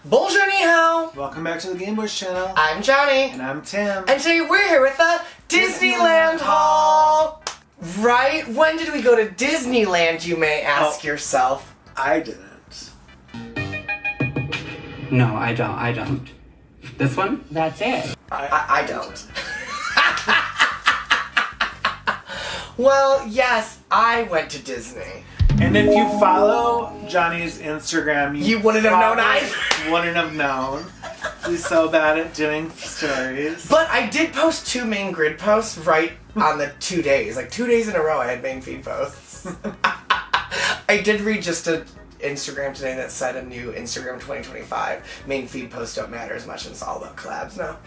Bonjour, ni hao. Welcome back to the Gaymeboyz channel. I'm Johnny. And I'm Tim. And today we're here with the Disneyland haul. Right? When did we go to Disneyland, you may ask yourself? I didn't. No, I don't. This one? That's it. I don't. Well, yes, I went to Disney. And if you follow Johnny's Instagram, You wouldn't have known probably either. Wouldn't have known. He's so bad at doing stories. But I did post 2 main grid posts right on the 2 days. Like 2 days in a row I had main feed posts. I did read just an Instagram today that said a new Instagram 2025 main feed posts don't matter as much, and it's all about collabs now.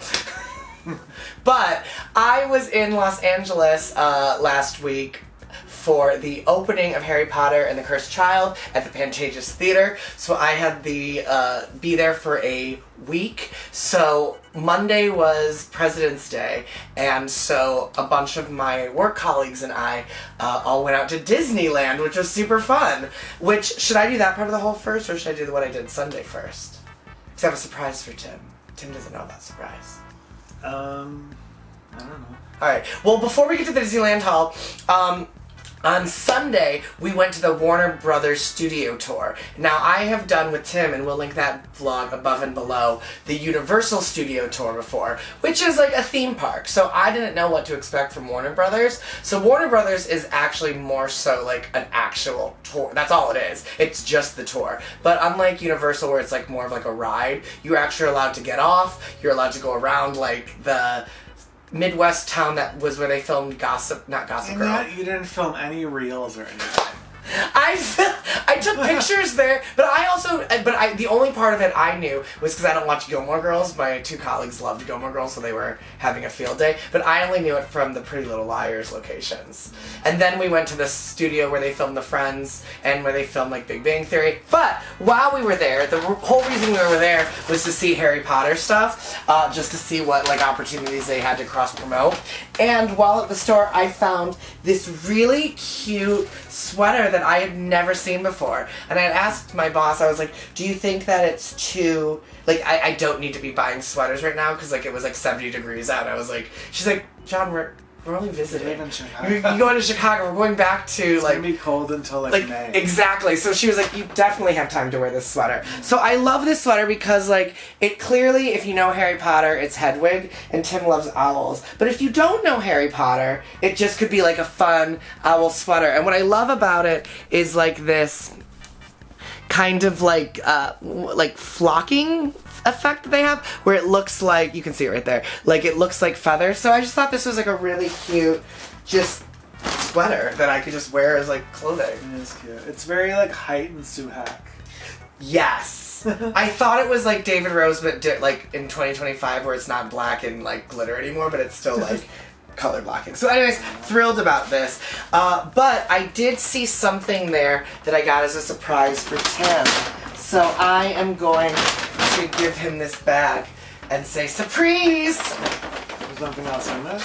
But I was in Los Angeles last week for the opening of Harry Potter and the Cursed Child at the Pantages Theater. So I had the be there for a week. So Monday was President's Day, and so a bunch of my work colleagues and I all went out to Disneyland, which was super fun. Which, should I do that part of the whole first, or should I do what I did Sunday first? Because I have a surprise for Tim. Tim doesn't know that surprise. I don't know. Alright, well, before we get to the Disneyland haul, on Sunday, we went to the Warner Brothers studio tour. Now, I have done with Tim, and we'll link that vlog above and below, the Universal studio tour before, which is like a theme park. So I didn't know what to expect from Warner Brothers. So Warner Brothers is actually more so like an actual tour. That's all it is. It's just the tour. But unlike Universal, where it's like more of like a ride, you're actually allowed to get off. You're allowed to go around like the Midwest town that was where they filmed Gossip Girl. Yeah, you didn't film any reels or anything. I took pictures there, but the only part of it I knew was because I don't watch Gilmore Girls. My 2 colleagues loved Gilmore Girls, so they were having a field day, but I only knew it from the Pretty Little Liars locations. And then we went to the studio where they filmed The Friends and where they filmed like Big Bang Theory. But while we were there, the whole reason we were there was to see Harry Potter stuff, just to see what like opportunities they had to cross-promote. And while at the store, I found this really cute sweater that I had never seen before. And I had asked my boss, I was like, do you think that it's too, like, I don't need to be buying sweaters right now, because like it was like 70 degrees out. I was like, she's like, John, we're only visiting. live in Chicago. You're going to Chicago. We're going back to It's like gonna be cold until like May. Exactly. So she was like, you definitely have time to wear this sweater. So I love this sweater because like it clearly, if you know Harry Potter, it's Hedwig, and Tim loves owls. But if you don't know Harry Potter, it just could be like a fun owl sweater. And what I love about it is like this kind of like flocking effect that they have, where it looks like, you can see it right there, like it looks like feathers. So I just thought this was like a really cute just sweater that I could just wear as like clothing. It is cute. It's very like height and Suhak. Yes. I thought it was like David Rose, but like in 2025, where it's not black and like glitter anymore, but it's still like color blocking. So anyways, thrilled about this. But I did see something there that I got as a surprise for Tim. So I am going to give him this bag and say, surprise! There's nothing else in it.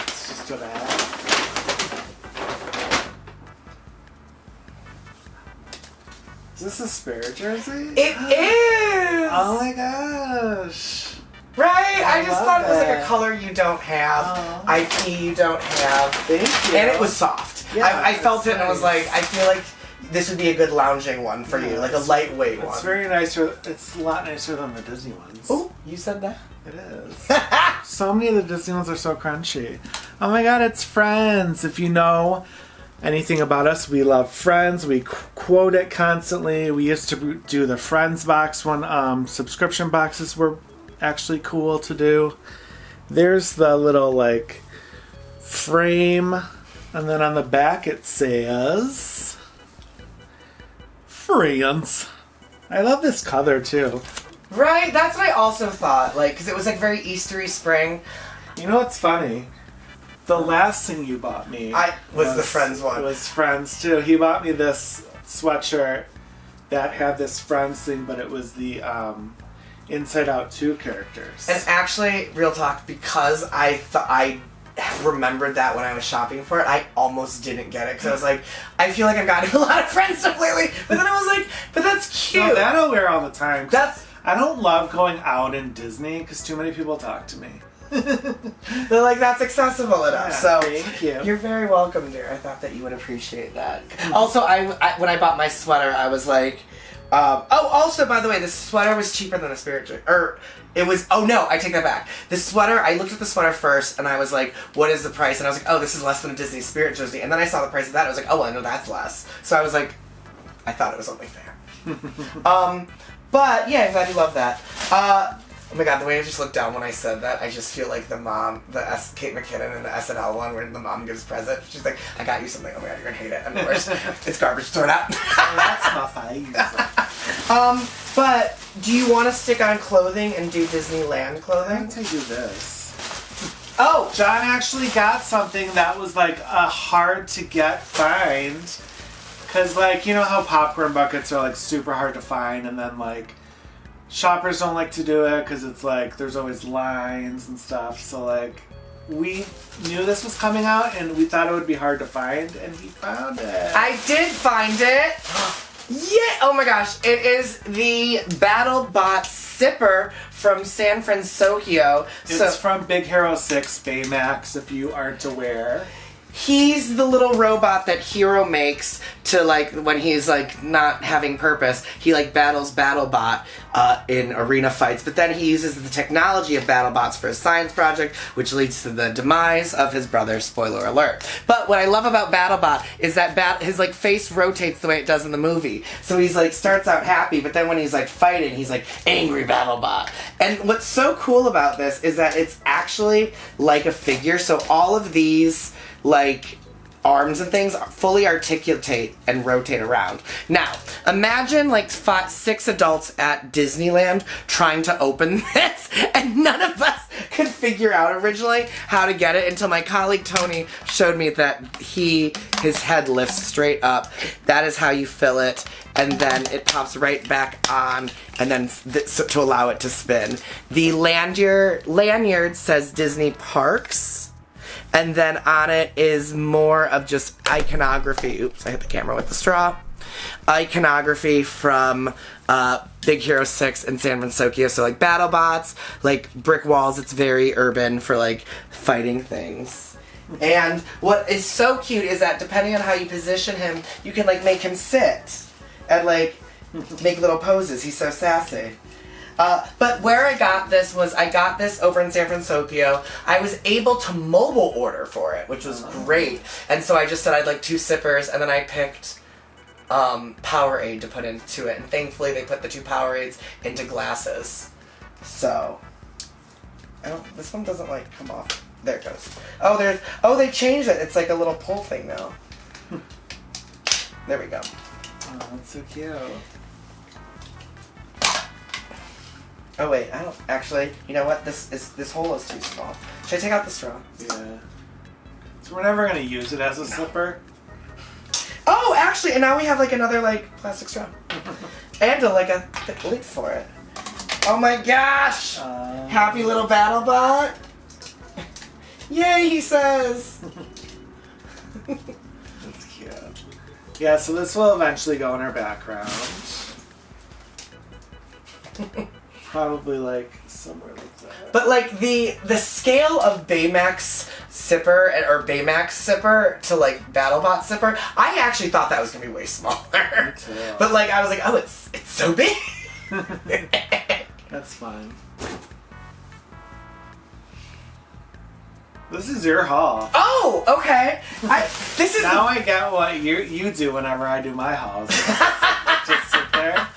It's just a bag. Is this a Spirit jersey? It is! Oh my gosh. Right? I just love thought it was like a it. color you don't have, Oh. IP you don't have. Thank you. And it was soft. Yeah, I felt it it's and I was nice. like, I feel like this would be a good lounging one for you, like a lightweight one. It's very nice. It's a lot nicer than the Disney ones. Oh, you said that? It is. So many of the Disney ones are so crunchy. Oh my god, it's Friends. If you know anything about us, we love Friends. We quote it constantly. We used to do the Friends box when subscription boxes were actually cool to do. There's the little like frame, and then on the back it says Friends. I love this color too. Right, that's what I also thought, like, because it was like very Eastery spring. You know what's funny? The last thing you bought me was the Friends one. Was Friends too. He bought me this sweatshirt that had this Friends thing, but it was the Inside Out 2 characters. And actually, real talk, because I remembered that when I was shopping for it, I almost didn't get it because I was like, I feel like I've gotten a lot of Friends stuff lately. But then I was like, but that's cute. No, that I'll wear all the time. That's I don't love going out in Disney because too many people talk to me. they're like that's accessible enough. Yeah, so thank you. You're very welcome, dear. I thought that you would appreciate that. Also, I when I bought my sweater, I was like, also by the way, this sweater was cheaper than a spirit drink. Or it was. Oh no, I take that back. The sweater. I looked at the sweater first, and I was like, "What is the price?" And I was like, "Oh, this is less than a Disney Spirit jersey." And then I saw the price of that. I was like, "Oh, well, I know that's less." So I was like, I thought it was only fair. But yeah, I'm glad you love that. Oh my god, the way I just looked down when I said that, I just feel like the mom, Kate McKinnon in the SNL one where the mom gives present. She's like, I got you something. Oh my god, you're gonna hate it. And of course, it's garbage. Throw it out. That's my face. But do you want to stick on clothing and do Disneyland I clothing? think I do this. Oh! John actually got something that was like a hard to get find. Cause like, you know how popcorn buckets are like super hard to find and then like shoppers don't like to do it because it's like there's always lines and stuff. So like we knew this was coming out and we thought it would be hard to find and he found it. I did find it! Yeah! Oh my gosh, it is the Battlebot Zipper from San Francisco. It's from Big Hero 6 Baymax if you aren't aware. He's the little robot that Hero makes to, like, when he's, like, not having purpose. He, like, battles Battlebot in arena fights. But then he uses the technology of Battlebots for his science project, which leads to the demise of his brother. Spoiler alert. But what I love about Battlebot is that his, like, face rotates the way it does in the movie. So he's, like, starts out happy, but then when he's, like, fighting, he's, like, angry Battlebot. And what's so cool about this is that it's actually like a figure. So all of these like arms and things fully articulate and rotate around. Now, imagine like 6 adults at Disneyland trying to open this, and none of us could figure out originally how to get it until my colleague Tony showed me that his head lifts straight up. That is how you fill it, and then it pops right back on, and then to allow it to spin. The lanyard says Disney Parks. And then on it is more of just iconography. Oops, I hit the camera with the straw. Iconography from Big Hero 6 and San Francisco. So like BattleBots, like brick walls. It's very urban for like fighting things. And what is so cute is that depending on how you position him, you can like make him sit and like make little poses. He's so sassy. But where I got this was I got this over in San Francisco. I was able to mobile order for it, which was great. And so I just said I'd like 2 sippers, and then I picked Powerade to put into it. And thankfully they put the 2 Powerades into glasses. So, this one doesn't like come off. There it goes. Oh, they changed it. It's like a little pull thing now. There we go. Oh, that's so cute. Oh wait, I don't actually. You know what? This hole is too small. Should I take out the straw? Yeah. So we're never gonna use it as a slipper. Oh, actually, and now we have like another like plastic straw, and a thick lid for it. Oh my gosh! Happy little Battlebot! Yay! He says. That's cute. Yeah. So this will eventually go in our background. Probably like somewhere like that. But like the scale of Baymax Zipper or Baymax Zipper to like Battlebot Zipper, I actually thought that was gonna be way smaller. Me too. But like I was like, oh, it's so big. That's fine. This is your haul. Oh, okay. This is now I get what you do whenever I do my hauls. Just sit there.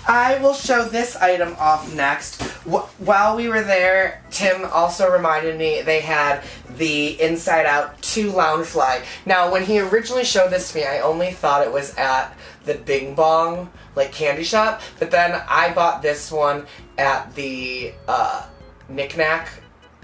I will show this item off next. While we were there, Tim also reminded me they had the Inside Out 2 Loungefly. Now, when he originally showed this to me, I only thought it was at the Bing Bong, like, candy shop. But then I bought this one at the Knick Knack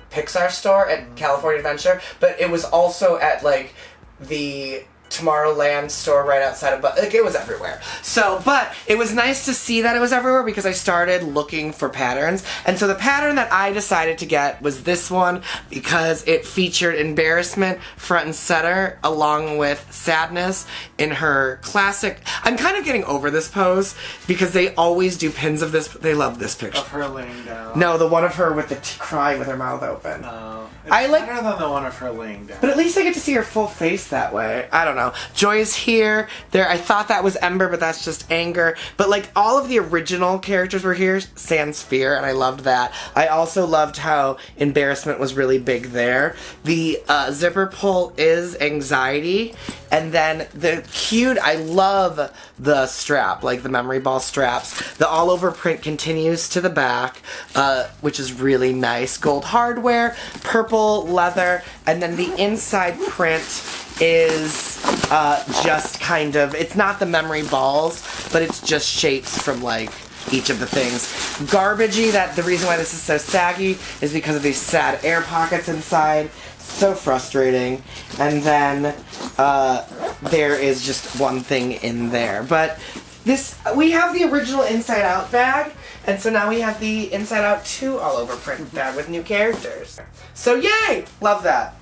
Pixar store at California Adventure. But it was also at, like, the Tomorrowland store right outside of, but like it was everywhere. So, but it was nice to see that it was everywhere because I started looking for patterns. And so the pattern that I decided to get was this one because it featured embarrassment front and center along with sadness in her classic. I'm kind of getting over this pose because they always do pins of this. They love this picture. Of her laying down. No, the one of her with the crying with her mouth open. No. It's I like better than the one of her laying down. But at least I get to see her full face that way. I don't know. Joy is here. There, I thought that was Ember, but that's just anger. But like all of the original characters were here, sans fear, and I loved that. I also loved how embarrassment was really big there. The zipper pull is anxiety, and then the cute. I love the strap, like the memory ball straps. The all over print continues to the back, which is really nice. Gold hardware, purple leather, and then the inside print is just kind of, it's not the memory balls, but it's just shapes from like each of the things. Garbagey, that the reason why this is so saggy is because of these sad air pockets inside. So frustrating. And then there is just one thing in there. But this, we have the original Inside Out bag, and so now we have the Inside Out 2 all over print bag with new characters. So yay! Love that.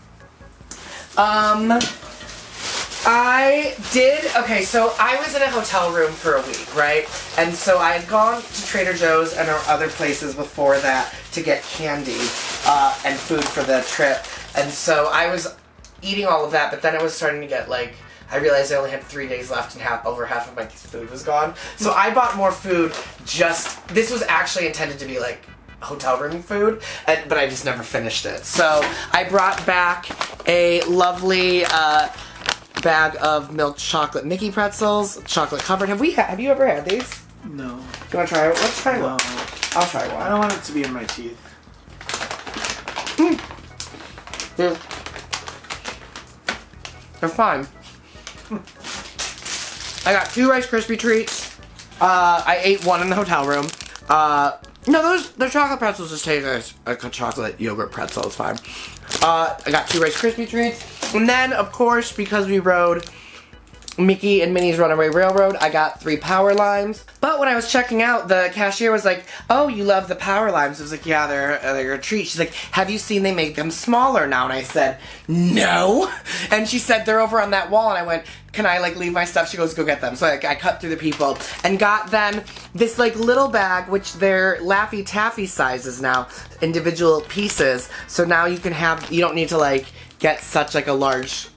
Okay, so I was in a hotel room for a week, right? And so I had gone to Trader Joe's and other places before that to get candy and food for the trip. And so I was eating all of that, but then it was starting to get like, I realized I only had 3 days left and over half of my food was gone. So I bought more food this was actually intended to be like hotel room food, but I just never finished it. So I brought back a lovely bag of milk chocolate Mickey pretzels, chocolate covered. Have you ever had these? No. Do you want to try it? Let's try one. I'll try one. I don't want it to be in my teeth. They're fine. I got 2 Rice Krispie treats. I ate one in the hotel room. No, the chocolate pretzels just taste like a chocolate yogurt pretzel. It's fine. I got 2 Rice Krispie treats. And then, of course, because we rode Mickey and Minnie's Runaway Railroad, I got 3 Power Limes. But when I was checking out, the cashier was like, "Oh, you love the Power Limes?" I was like, "Yeah, they're a treat." She's like, "Have you seen they make them smaller now?" And I said, "No." And she said, "They're over on that wall." And I went, "Can I like leave my stuff?" She goes, "Go get them." So I cut through the people and got then this like little bag, which they're Laffy Taffy sizes now, individual pieces. So now you don't need to like get such like a large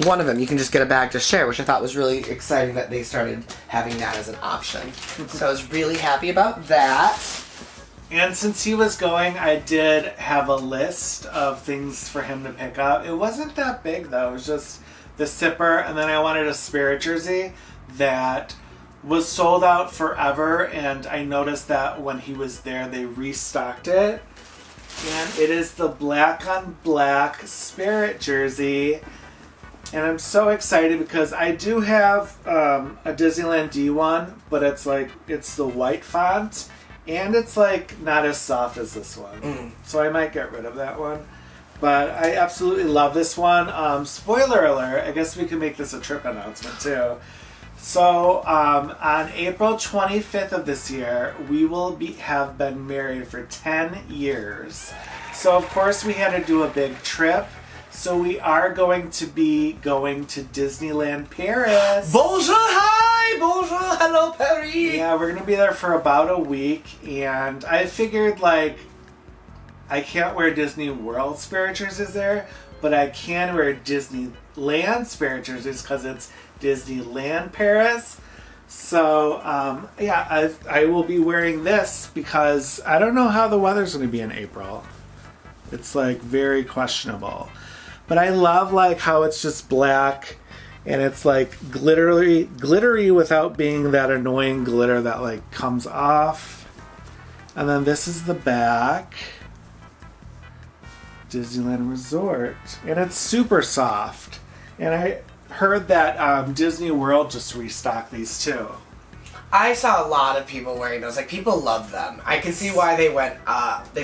one of them. You can just get a bag to share, which I thought was really exciting that they started having that as an option. So I was really happy about that. And since he was going, I did have a list of things for him to pick up. It wasn't that big though. It was just the sipper, and then I wanted a Spirit jersey that was sold out forever, and I noticed that when he was there, they restocked it. And it is the black on black Spirit jersey. And I'm so excited because I do have a Disneyland D1, but it's the white font, and it's like not as soft as this one. So I might get rid of that one. But I absolutely love this one. Spoiler alert, I guess we can make this a trip announcement too. So on April 25th of this year, we will have been married for 10 years. So of course we had to do a big trip. So we are going to be going to Disneyland Paris. Bonjour, hi, bonjour, hello, Paris. Yeah, we're going to be there for about a week. And I figured, like, I can't wear Disney World Spirit jerseys there, but I can wear Disneyland Spirit jerseys because it's Disneyland Paris. So, yeah, I will be wearing this because I don't know how the weather's going to be in April. It's, like, very questionable. But I love like how it's just black and it's like glittery without being that annoying glitter that like comes off. And then this is the back. Disneyland Resort. And it's super soft. And I heard that Disney World just restocked these too. I saw a lot of people wearing those. Like, people love them. I can see why they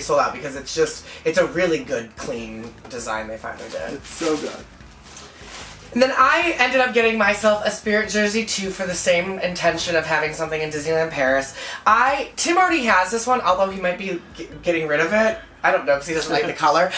sold out because it's a really good, clean design they finally did. It's so good. And then I ended up getting myself a Spirit jersey too for the same intention of having something in Disneyland Paris. Tim already has this one, although he might be getting rid of it. I don't know because he doesn't like the color.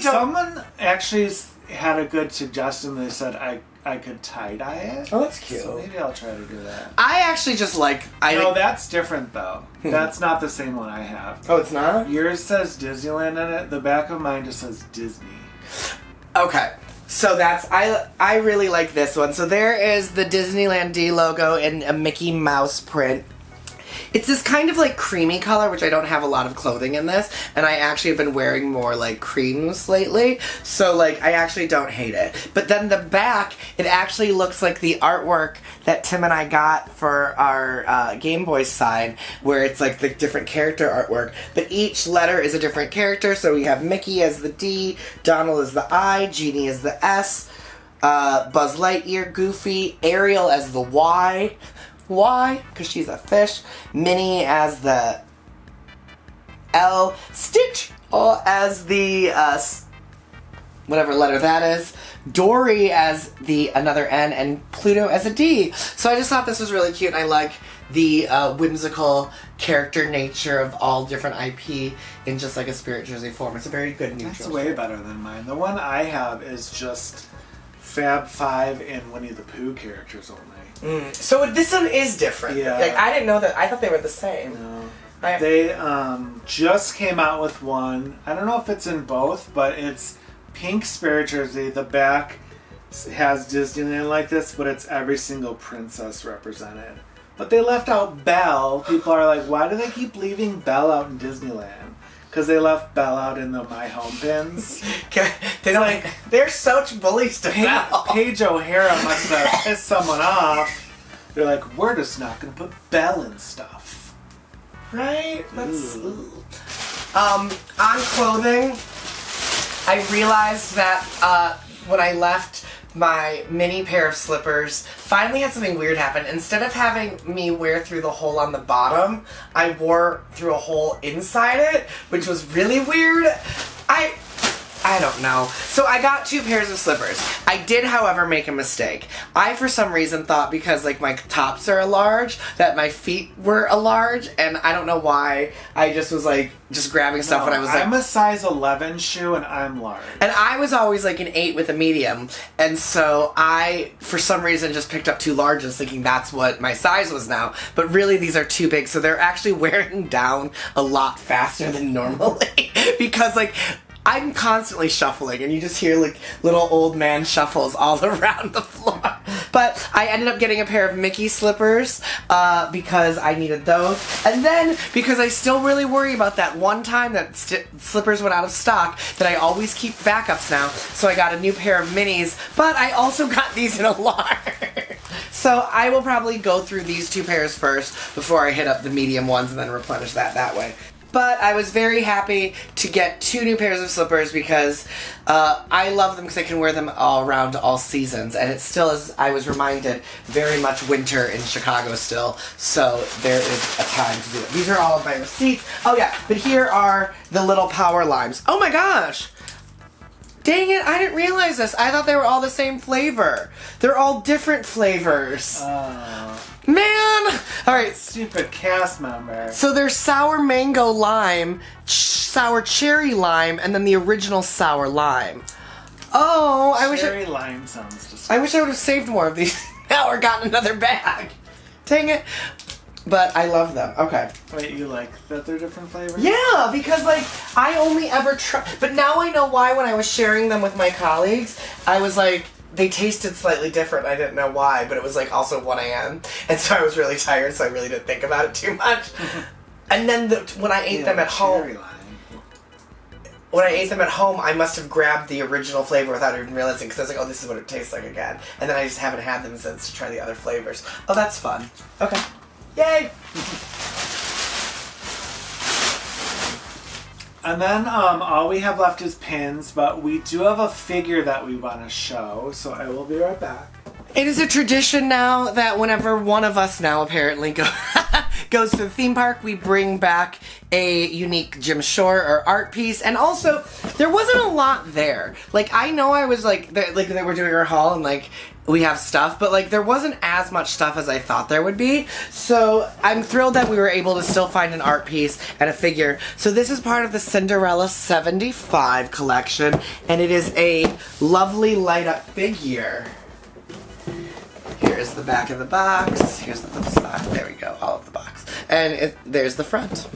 Someone actually had a good suggestion. They said I could tie-dye it. Oh, that's cute. So maybe I'll try to do that. I actually just like... No, that's different though. That's not the same one I have. Oh, it's not? Yours says Disneyland in it. The back of mine just says Disney. Okay. So I really like this one. So there is the Disneyland D logo in a Mickey Mouse print. It's this kind of like creamy color, which I don't have a lot of clothing in this, and I actually have been wearing more like creams lately, so like I actually don't hate it. But then the back, it actually looks like the artwork that Tim and I got for our Gaymeboyz side, where it's like the different character artwork, but each letter is a different character. So we have Mickey as the D, Donald as the I, Genie as the S, Buzz Lightyear, Goofy, Ariel as the Y. Why? Because she's a fish. Minnie as the L. Stitch as the whatever letter that is. Dory as the another N, and Pluto as a D. So I just thought this was really cute. And I like the whimsical character nature of all different IP in just like a Spirit jersey form. It's a very good neutral. That's way better than mine. The one I have is just Fab Five and Winnie the Pooh characters only. So this one is different. Yeah. Like I didn't know that. I thought they were the same. No. They just came out with one. I don't know if it's in both, but it's pink Spirit jersey. The back has Disneyland like this, but it's every single princess represented. But they left out Belle. People are like, why do they keep leaving Belle out in Disneyland? Because they left Belle out in the My Home pins. They don't like. They're such bullies to Belle. Paige O'Hara must have pissed someone off. They're like, we're just not going to put Belle in stuff. Right? That's... on clothing, I realized that when I left my mini pair of slippers, finally had something weird happen. Instead of having me wear through the hole on the bottom, I wore through a hole inside it, which was really weird. I don't know. So I got 2 pairs of slippers. I did, however, make a mistake. I, for some reason, thought because, like, my tops are a large, that my feet were a large, and I don't know why. I just was, like, just grabbing stuff when I was, like... I'm a size 11 shoe, and I'm large. And I was always, like, an 8 with a medium, and so I, for some reason, just picked up 2 larges, thinking that's what my size was now. But really, these are too big, so they're actually wearing down a lot faster than normally. Because, like... I'm constantly shuffling, and you just hear, like, little old man shuffles all around the floor. But I ended up getting a pair of Mickey slippers because I needed those. And then, because I still really worry about that one time that slippers went out of stock, that I always keep backups now. So I got a new pair of Minis, but I also got these in a large. So I will probably go through these 2 pairs first before I hit up the medium ones and then replenish that way. But I was very happy to get 2 new pairs of slippers because I love them because I can wear them all around all seasons. And it still is, I was reminded, very much winter in Chicago still. So there is a time to do it. These are all of my receipts. Oh yeah, but here are the little power limes. Oh my gosh! Dang it, I didn't realize this. I thought they were all the same flavor. They're all different flavors. Man! Alright. Stupid cast member. So there's sour mango lime, sour cherry lime, and then the original sour lime. Oh, Cherry lime sounds disgusting. I wish I would have saved more of these now or gotten another bag. Dang it. But I love them. Okay. Wait, you like that they're different flavors? Yeah, because like I only ever try, but now I know why. When I was sharing them with my colleagues, I was like, they tasted slightly different. I didn't know why, but it was like also 1 a.m. and so I was really tired, so I really didn't think about it too much. And then when I ate them at home, I must have grabbed the original flavor without even realizing, because I was like, oh, this is what it tastes like again. And then I just haven't had them since to try the other flavors. Oh, that's fun. Okay. Yay! And then all we have left is pins, but we do have a figure that we want to show, so I will be right back. It is a tradition now that whenever one of us now apparently goes to the theme park, we bring back a unique Jim Shore or art piece, and also there wasn't a lot there. Like, I know I was like they were doing our haul and like we have stuff, but like there wasn't as much stuff as I thought there would be. So I'm thrilled that we were able to still find an art piece and a figure. So this is part of the Cinderella 75 collection, and it is a lovely light up figure. Here's the back of the box. Here's the side. There we go. All of the box. And there's the front.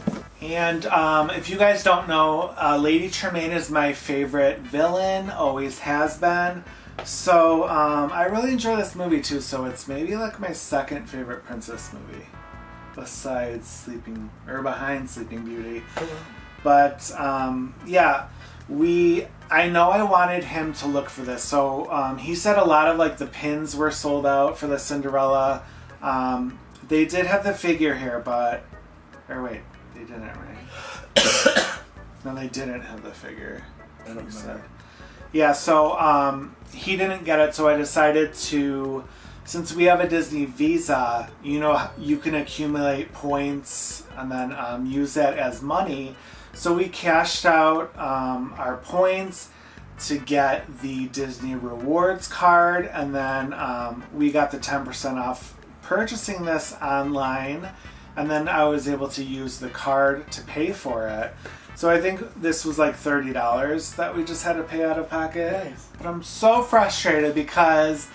And if you guys don't know, Lady Tremaine is my favorite villain. Always has been. So I really enjoy this movie too. So it's maybe like my second favorite princess movie, besides behind Sleeping Beauty. But yeah, I know I wanted him to look for this. So he said a lot of like the pins were sold out for the Cinderella. They did have the figure here, wait, they didn't, right? No, they didn't have the figure. I don't know. Yeah, so he didn't get it, so I decided to, since we have a Disney Visa, you know, you can accumulate points and then use that as money. So we cashed out our points to get the Disney Rewards card, and then we got the 10% off purchasing this online, and then I was able to use the card to pay for it. So I think this was like $30 that we just had to pay out of pocket. Nice. But I'm so frustrated because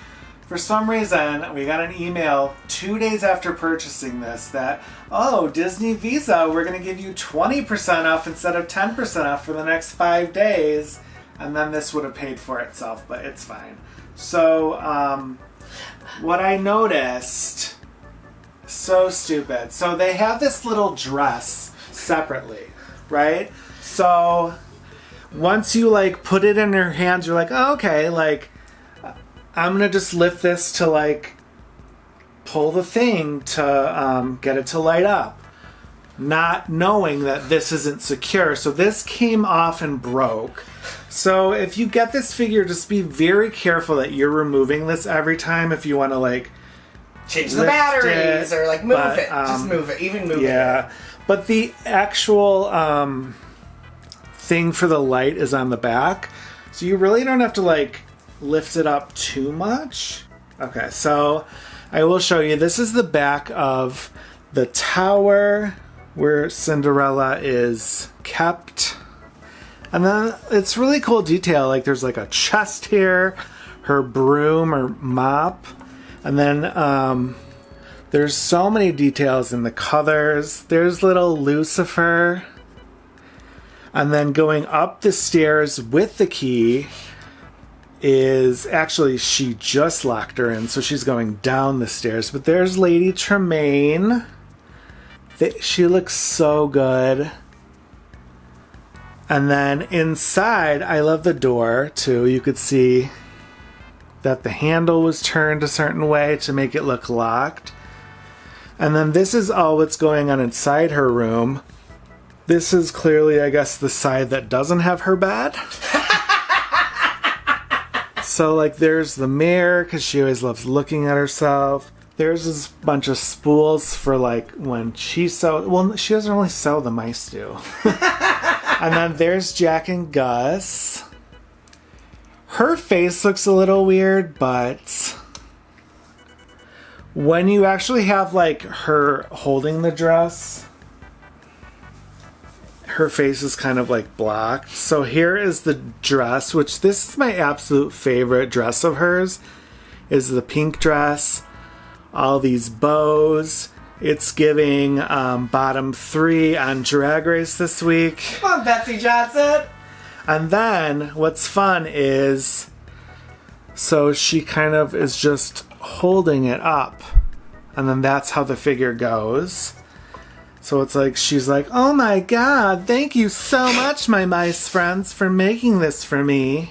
for some reason we got an email 2 days after purchasing this that, oh, Disney Visa, we're going to give you 20% off instead of 10% off for the next 5 days. And then this would have paid for itself, but it's fine. So what I noticed, so stupid. So they have this little dress separately, right? So once you like put it in your hands, you're like, oh, okay, like I'm gonna just lift this to like pull the thing to get it to light up, not knowing that this isn't secure. So this came off and broke. So if you get this figure, just be very careful that you're removing this every time if you want to like change the batteries or like move it. Just move it. Even move it. Yeah. But the actual thing for the light is on the back. So you really don't have to like lift it up too much. Okay, so I will show you. This is the back of the tower where Cinderella is kept. And then it's really cool detail. Like there's like a chest here, her broom or mop. And then there's so many details in the colors. There's little Lucifer. And then going up the stairs with the key is actually, she just locked her in, so she's going down the stairs. But there's Lady Tremaine. She looks so good. And then inside, I love the door too. You could see that the handle was turned a certain way to make it look locked. And then this is all what's going on inside her room. This is clearly, I guess, the side that doesn't have her bed. So, like, there's the mirror, because she always loves looking at herself. There's this bunch of spools for, like, when she sews. Well, she doesn't really sew, the mice do. And then there's Jack and Gus. Her face looks a little weird, but when you actually have, like, her holding the dress, her face is kind of like blocked. So here is the dress, which this is my absolute favorite dress of hers, is the pink dress. All these bows. It's giving bottom 3 on Drag Race this week. Come on, Betsy Johnson. And then what's fun is, so she kind of is just holding it up. And then that's how the figure goes. So it's like, she's like, oh my god, thank you so much, my mice friends, for making this for me.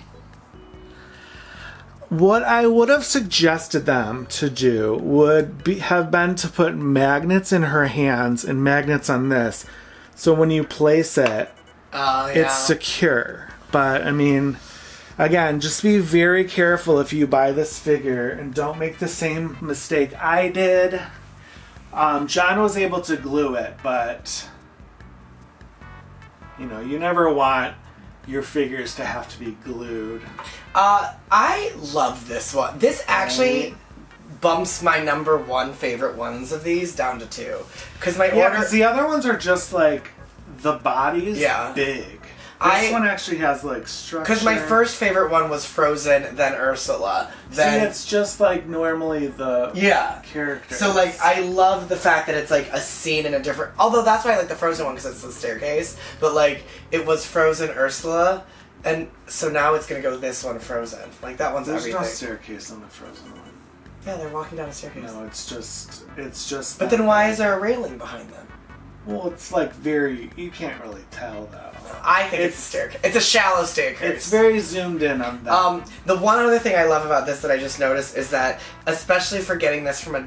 What I would have suggested them to do would have been to put magnets in her hands and magnets on this. So when you place it, it's secure. But, I mean, again, just be very careful if you buy this figure and don't make the same mistake I did. John was able to glue it, but You know, you never want your figures to have to be glued. I love this one. This actually bumps my number 1 favorite ones of these down to 2. Because my order... because the other ones are just like, the body's big. This one actually has like structure. Because my first favorite one was Frozen, then Ursula. Then see, it's just like normally the characters. So like, I love the fact that it's like a scene in a different... Although that's why I like the Frozen one, because it's the staircase. But like, it was Frozen, Ursula, and so now it's going to go this one, Frozen. Like, that one's everything. There's no staircase on the Frozen one. Yeah, they're walking down a staircase. No, it's just... But then why is there a railing behind them? Well, it's like very... You can't really tell, though. I think it's a staircase. It's a shallow staircase. It's very zoomed in on that. The one other thing I love about this that I just noticed is that, especially for getting this from a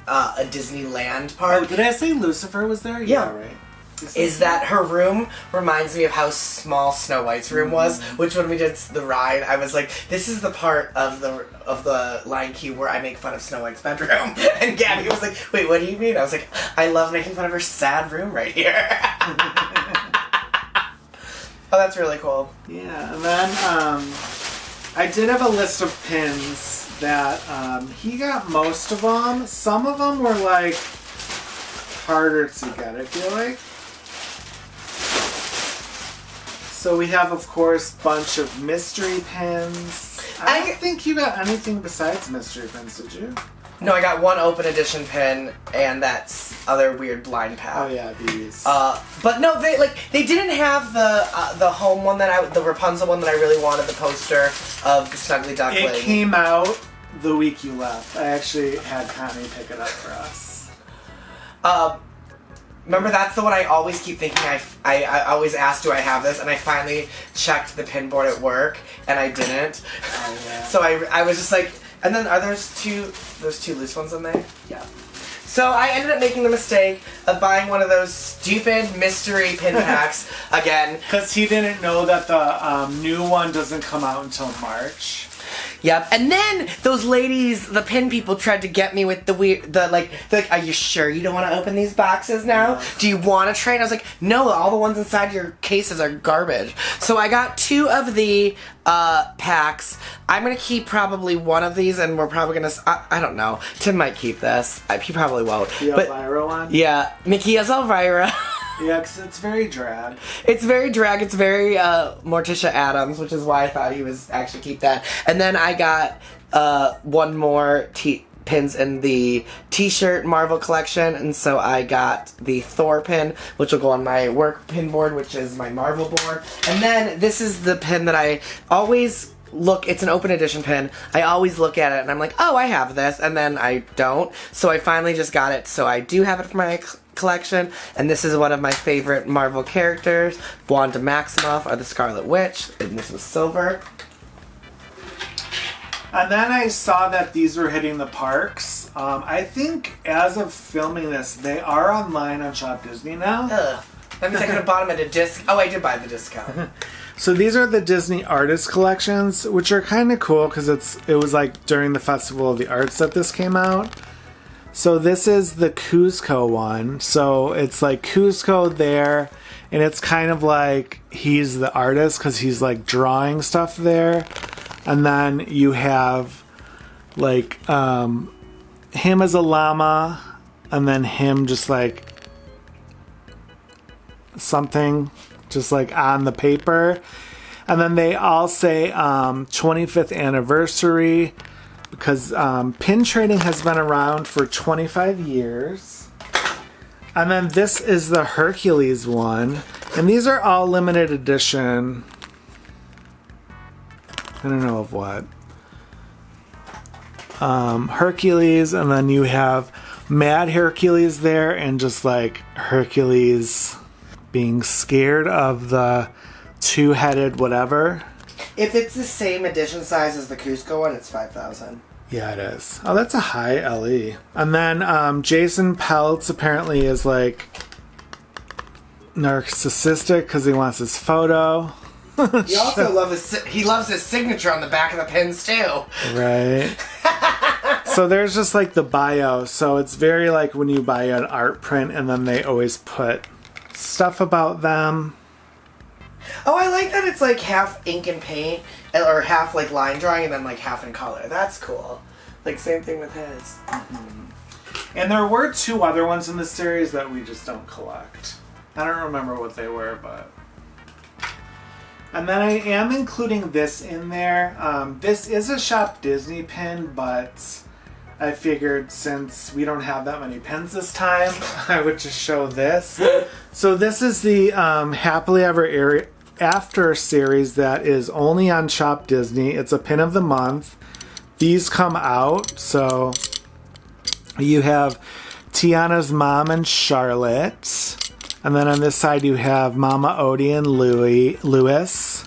Disneyland park... Oh, did I say Lucifer was there? Yeah. Right. Is that her room reminds me of how small Snow White's room was, which when we did the ride, I was like, this is the part of the Lion King where I make fun of Snow White's bedroom. And Gabby was like, wait, what do you mean? I was like, I love making fun of her sad room right here. Oh, that's really cool. Yeah, and then I did have a list of pins that he got most of them. Some of them were like harder to get, I feel like. So we have, of course, a bunch of mystery pins. I don't think you got anything besides mystery pins, did you? No, I got one open edition pin and that other weird blind pack. Oh yeah, these. But no, they didn't have the home one the Rapunzel one that I really wanted, the poster of the Snuggly Duckling. It came out the week you left. I actually had Connie pick it up for us. Remember, that's the one I always keep thinking I always ask, do I have this? And I finally checked the pin board at work, and I didn't. Oh, yeah. So I was just like, and then are there's two loose ones in there? Yeah. So I ended up making the mistake of buying one of those stupid mystery pin packs again. Because he didn't know that the new one doesn't come out until March. Yep, and then those ladies, the pin people, tried to get me with they're like, are you sure you don't want to open these boxes now? Yeah. Do you want to try? And I was like, no, all the ones inside your cases are garbage. So I got 2 of the packs. I'm going to keep probably one of these, and we're probably going to, I don't know, Tim might keep this. He probably won't. The Elvira one? Yeah, Mickey's Elvira. Yeah, because it's very drag. It's very drag. It's very Morticia Addams, which is why I thought he was actually keep that. And then I got one more pins in the T-shirt Marvel collection, and so I got the Thor pin, which will go on my work pin board, which is my Marvel board. And then this is the pin that I always look, it's an open edition pin. I always look at it and I'm like, oh, I have this, and then I don't. So I finally just got it, so I do have it for my collection, and this is one of my favorite Marvel characters, Wanda Maximoff, or the Scarlet Witch, and this was silver. And then I saw that these were hitting the parks. I think as of filming this, they are online on Shop Disney now. That means I could have bought them at a disc. Oh, I did buy the discount. So these are the Disney Artist Collections, which are kind of cool because it was like during the Festival of the Arts that this came out. So this is the Kuzco one. So it's like Kuzco there, and it's kind of like he's the artist because he's like drawing stuff there. And then you have like him as a llama, and then him just like something just like on the paper. And then they all say 25th anniversary, because pin trading has been around for 25 years. And then this is the Hercules one. And these are all limited edition. I don't know of what. Hercules, and then you have Mad Hercules there, and just like Hercules being scared of the 2-headed whatever. If it's the same edition size as the Cusco one, it's 5,000. Yeah, it is. Oh, that's a high LE. And then Jason Peltz apparently is like narcissistic because he wants his photo. He also loves his signature on the back of the pins too. Right. So there's just like the bio. So it's very like when you buy an art print and then they always put stuff about them. Oh, I like that it's like half ink and paint, or half like line drawing, and then like half in color. That's cool. Like same thing with his. And there were 2 other ones in the series that we just don't collect. I don't remember what they were, but... And then I am including this in there. This is a Shop Disney pin, but I figured since we don't have that many pins this time, I would just show this. So this is the Happily Ever After series that is only on Shop Disney. It's a pin of the month. These come out, so you have Tiana's mom and Charlotte. And then on this side you have Mama Odie and Louis.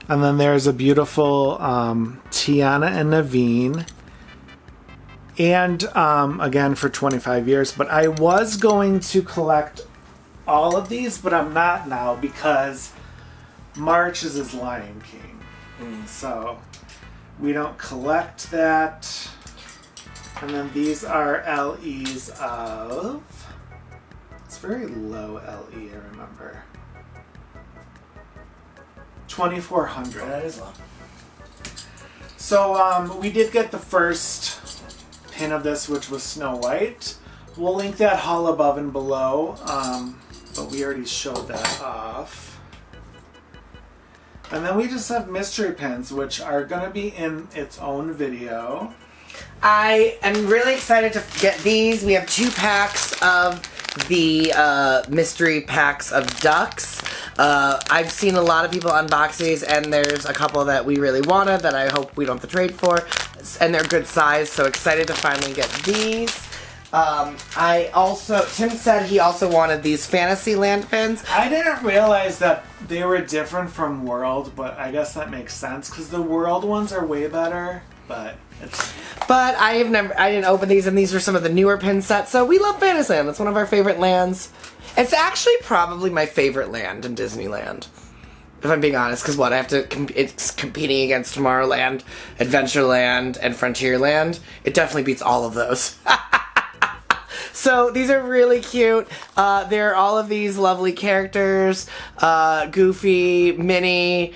And then there's a beautiful Tiana and Naveen. And again for 25 years. But I was going to collect all of these, but I'm not now because March is his Lion King. So we don't collect that. And then these are LEs of... It's very low LE, I remember. 2,400. That is low. So we did get the first pin of this, which was Snow White. We'll link that haul above and below, but we already showed that off. And then we just have mystery pins, which are going to be in its own video. I am really excited to get these. We have 2 packs of the mystery packs of ducks. I've seen a lot of people unbox these, and there's a couple that we really wanted that I hope we don't have to trade for. And they're good size, so excited to finally get these. Tim said he also wanted these Fantasyland pins. I didn't realize that they were different from World, but I guess that makes sense because the World ones are way better. But I didn't open these, and these were some of the newer pin sets. So we love Fantasyland. It's one of our favorite lands. It's actually probably my favorite land in Disneyland, if I'm being honest. Because it's competing against Tomorrowland, Adventureland, and Frontierland. It definitely beats all of those. So these are really cute. They're all of these lovely characters: Goofy, Minnie,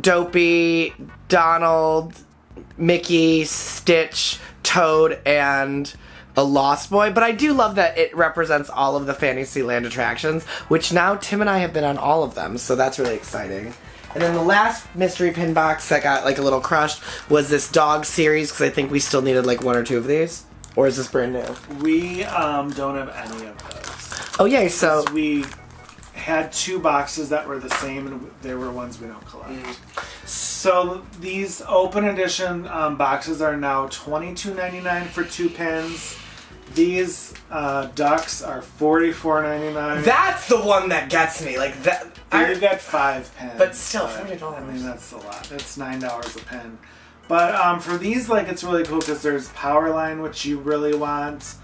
Dopey, Donald, Mickey, Stitch, Toad, and a Lost Boy. But I do love that it represents all of the Fantasyland attractions, which now Tim and I have been on all of them, so that's really exciting. And then the last mystery pin box that got like a little crushed was this dog series, because I think we still needed like 1 or 2 of these. Or is this brand new? we don't have any of those. Oh yay, so... We had 2 boxes that were the same, and there were ones we don't collect. So these open edition boxes are now $22.99 for 2 pins. These ducks are $44.99. That's the one that gets me. Like that. You get 5 pins. But still, $40. I mean, that's a lot. That's $9 a pin. But for these, like, it's really cool because there's Powerline, which you really want.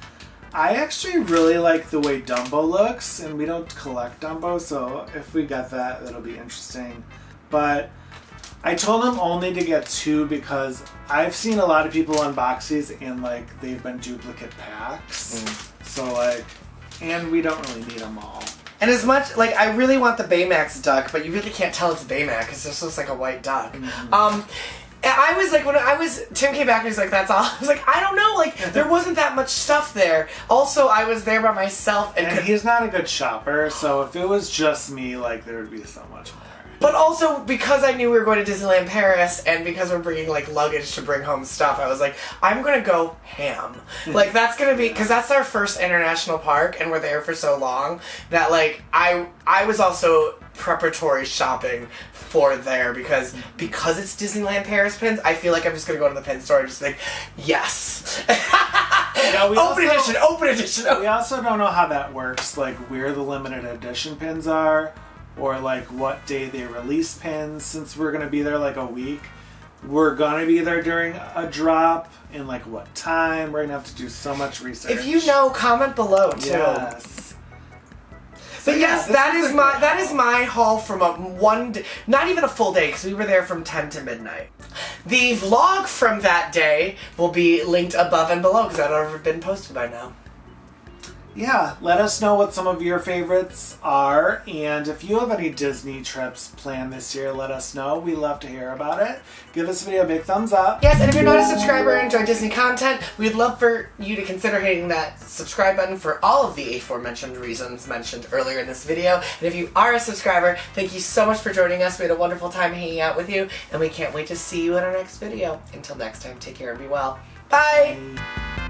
I actually really like the way Dumbo looks, and we don't collect Dumbo, so if we get that, that'll be interesting. But I told him only to get 2 because I've seen a lot of people unbox these, and, like, they've been duplicate packs. So, like, and we don't really need them all. And as much, like, I really want the Baymax duck, but you really can't tell it's Baymax because it just looks like a white duck. I was like, Tim came back and he's like, that's all. I was like, I don't know, like, there wasn't that much stuff there. Also, I was there by myself. And he's not a good shopper, so if it was just me, like, there would be so much more. But also, because I knew we were going to Disneyland Paris, and because we're bringing, like, luggage to bring home stuff, I was like, I'm gonna go ham. Like, that's gonna be, because that's our first international park, and we're there for so long, that, like, I was also preparatory shopping for there, because it's Disneyland Paris pins, I feel like I'm just gonna go to the pin store and just think, yes! Open edition! We also don't know how that works, like, where the limited edition pins are, or like what day they release pins, since we're going to be there like a week. We're going to be there during a drop, and like what time. We're going to have to do so much research. If you know, comment below too. Yes. But yes, that is my haul from a one day, not even a full day, because we were there from 10 to midnight. The vlog from that day will be linked above and below, because that would have been posted by now. yeah, let us know what some of your favorites are, and if you have any Disney trips planned this year, let us know. We love to hear about it. Give this video a big thumbs up. Yes, and if you're not a subscriber and enjoy Disney content, we'd love for you to consider hitting that subscribe button for all of the aforementioned reasons mentioned earlier in this video. And if you are a subscriber, thank you so much for joining us. We had a wonderful time hanging out with you, and we can't wait to see you in our next video. Until next time, take care and be well. Bye!